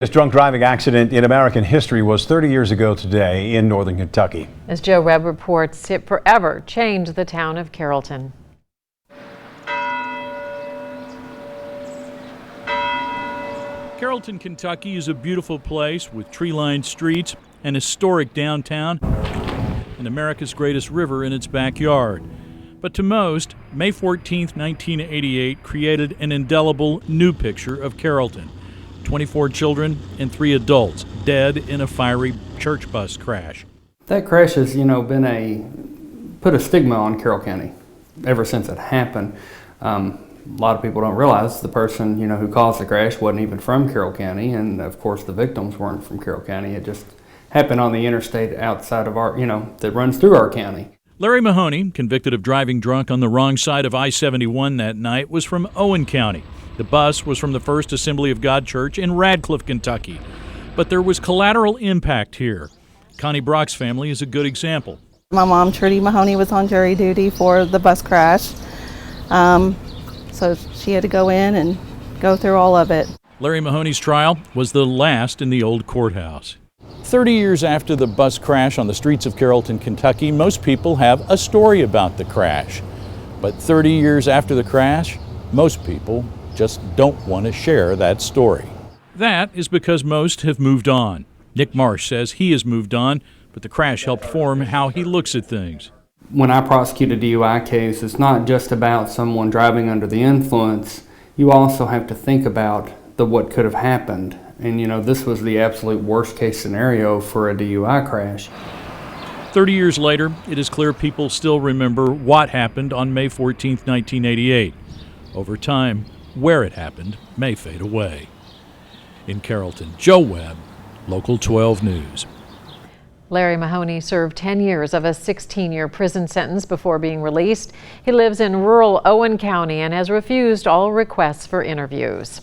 This drunk driving accident in American history was 30 years ago today in northern Kentucky. As Joe Webb reports, it forever changed the town of Carrollton. Carrollton, Kentucky is a beautiful place with tree-lined streets, an historic downtown, and America's greatest river in its backyard. But to most, May 14, 1988 created an indelible new picture of Carrollton. 24 children and 3 adults dead in a fiery church bus crash. That crash has, put a stigma on Carroll County ever since it happened. A lot of people don't realize the person, who caused the crash wasn't even from Carroll County, and of course the victims weren't from Carroll County. It just happened on the interstate outside of our, that runs through our county. Larry Mahoney, convicted of driving drunk on the wrong side of I-71 that night, was from Owen County. The bus was from the First Assembly of God Church in Radcliff, Kentucky. But there was collateral impact here. Connie Brock's family is a good example. My mom, Trudy Mahoney, was on jury duty for the bus crash. So she had to go in and go through all of it. Larry Mahoney's trial was the last in the old courthouse. 30 years after the bus crash on the streets of Carrollton, Kentucky, most people have a story about the crash. But 30 years after the crash, most people just don't want to share that story. That is because most have moved on. Nick Marsh says he has moved on, but the crash helped form how he looks at things. When I prosecute a DUI case, it's not just about someone driving under the influence. You also have to think about what could have happened. And this was the absolute worst case scenario for a DUI crash. 30 years later, it is clear people still remember what happened on May 14, 1988. Over time, where it happened may fade away. In Carrollton, Joe Webb, Local 12 News. Larry Mahoney served 10 years of a 16-year prison sentence before being released. He lives in rural Owen County and has refused all requests for interviews.